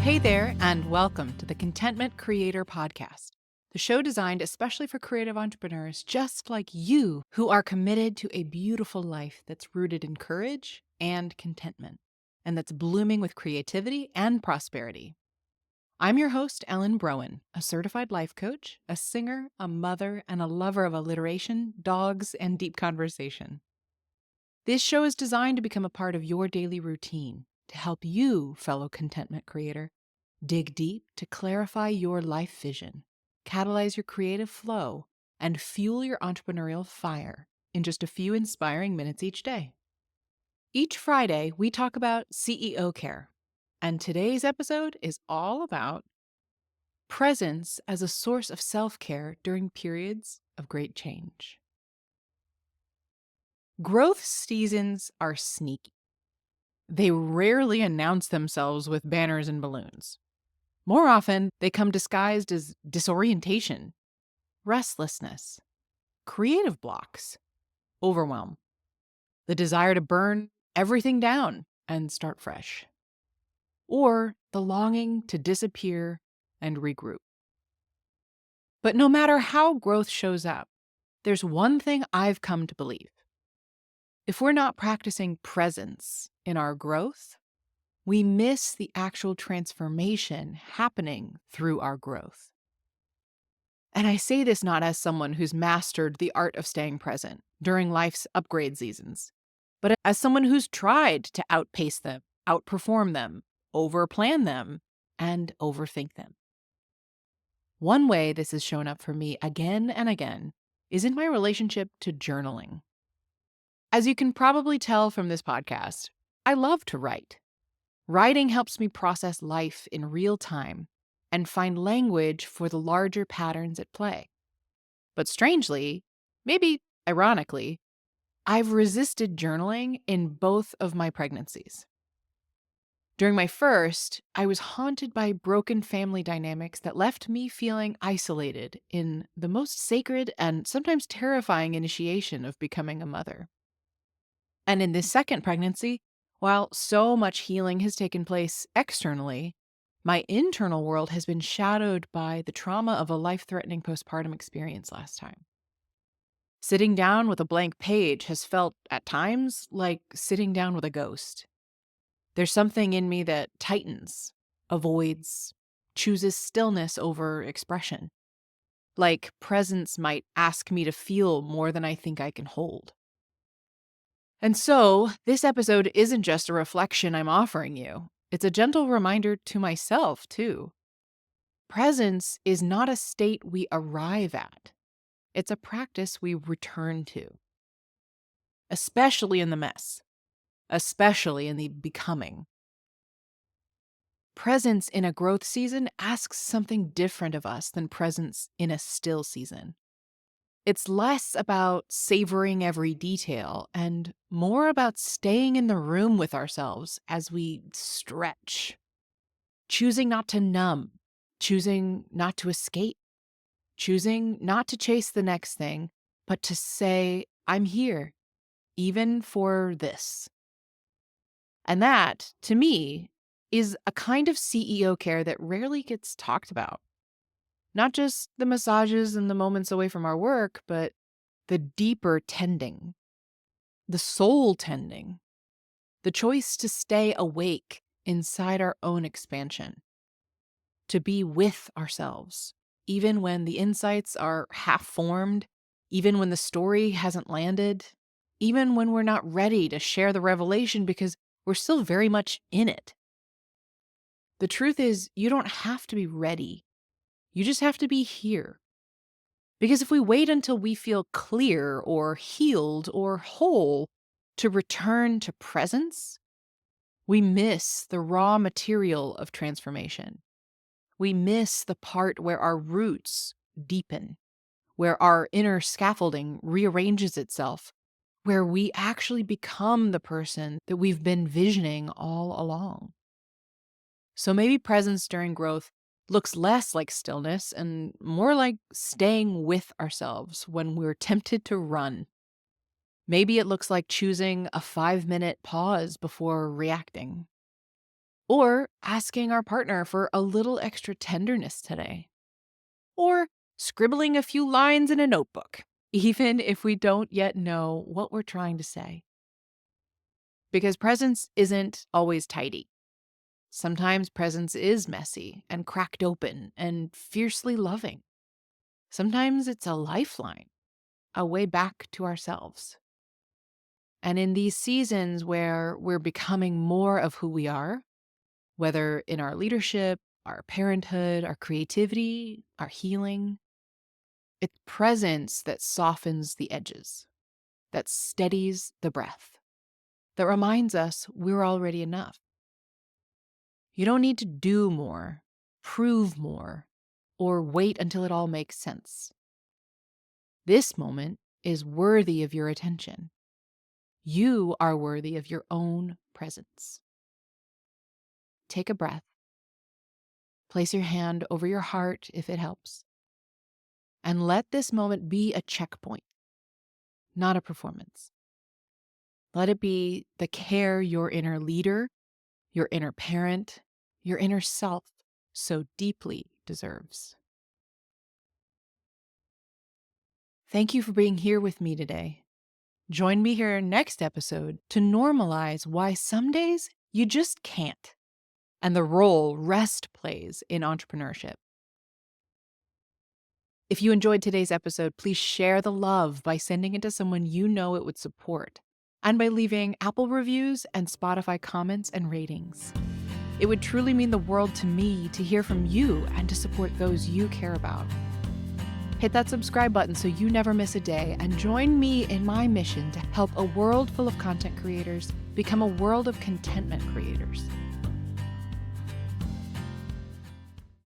Hey there, and welcome to the Contentment Creator Podcast, the show designed especially for creative entrepreneurs just like you who are committed to a beautiful life that's rooted in courage and contentment, and that's blooming with creativity and prosperity. I'm your host, Ellen Browen, a certified life coach, a singer, a mother, and a lover of alliteration, dogs, and deep conversation. This show is designed to become a part of your daily routine to help you, fellow contentment creator, dig deep to clarify your life vision, catalyze your creative flow, and fuel your entrepreneurial fire in just a few inspiring minutes each day. Each Friday, we talk about CEO care, and today's episode is all about presence as a source of self-care during periods of great change. Growth seasons are sneaky. They rarely announce themselves with banners and balloons. More often, they come disguised as disorientation, restlessness, creative blocks, overwhelm, the desire to burn everything down and start fresh, or the longing to disappear and regroup. But no matter how growth shows up, there's one thing I've come to believe. If we're not practicing presence in our growth, we miss the actual transformation happening through our growth. And I say this not as someone who's mastered the art of staying present during life's upgrade seasons, but as someone who's tried to outpace them, outperform them, overplan them, and overthink them. One way this has shown up for me again and again is in my relationship to journaling. As you can probably tell from this podcast, I love to write. Writing helps me process life in real time and find language for the larger patterns at play. But strangely, maybe ironically, I've resisted journaling in both of my pregnancies. During my first, I was haunted by broken family dynamics that left me feeling isolated in the most sacred and sometimes terrifying initiation of becoming a mother. And in this second pregnancy, while so much healing has taken place externally, my internal world has been shadowed by the trauma of a life-threatening postpartum experience last time. Sitting down with a blank page has felt, at times, like sitting down with a ghost. There's something in me that tightens, avoids, chooses stillness over expression. Like presence might ask me to feel more than I think I can hold. And so, this episode isn't just a reflection I'm offering you. It's a gentle reminder to myself, too. Presence is not a state we arrive at. It's a practice we return to, especially in the mess, especially in the becoming. Presence in a growth season asks something different of us than presence in a still season. It's less about savoring every detail and more about staying in the room with ourselves as we stretch, choosing not to numb, choosing not to escape, choosing not to chase the next thing, but to say, I'm here, even for this. And that, to me, is a kind of CEO care that rarely gets talked about. Not just the massages and the moments away from our work, but the deeper tending, the soul tending, the choice to stay awake inside our own expansion, to be with ourselves, even when the insights are half formed, even when the story hasn't landed, even when we're not ready to share the revelation because we're still very much in it. The truth is, you don't have to be ready. You just have to be here. Because if we wait until we feel clear or healed or whole to return to presence, we miss the raw material of transformation. We miss the part where our roots deepen, where our inner scaffolding rearranges itself, where we actually become the person that we've been visioning all along. So maybe presence during growth looks less like stillness and more like staying with ourselves when we're tempted to run. Maybe it looks like choosing a 5-minute pause before reacting. or asking our partner for a little extra tenderness today, or scribbling a few lines in a notebook, even if we don't yet know what we're trying to say. Because presence isn't always tidy. Sometimes presence is messy and cracked open and fiercely loving. Sometimes it's a lifeline, a way back to ourselves. And in these seasons where we're becoming more of who we are, whether in our leadership, our parenthood, our creativity, our healing, it's presence that softens the edges, that steadies the breath, that reminds us we're already enough. You don't need to do more, prove more, or wait until it all makes sense. This moment is worthy of your attention. You are worthy of your own presence. Take a breath. Place your hand over your heart if it helps. And let this moment be a checkpoint, not a performance. Let it be the care your inner leader, your inner parent, your inner self so deeply deserves. Thank you for being here with me today. Join me here next episode to normalize why some days you just can't, and the role rest plays in entrepreneurship. If you enjoyed today's episode, please share the love by sending it to someone you know it would support, and by leaving Apple reviews and Spotify comments and ratings. It would truly mean the world to me to hear from you and to support those you care about. Hit that subscribe button so you never miss a day, and join me in my mission to help a world full of content creators become a world of contentment creators.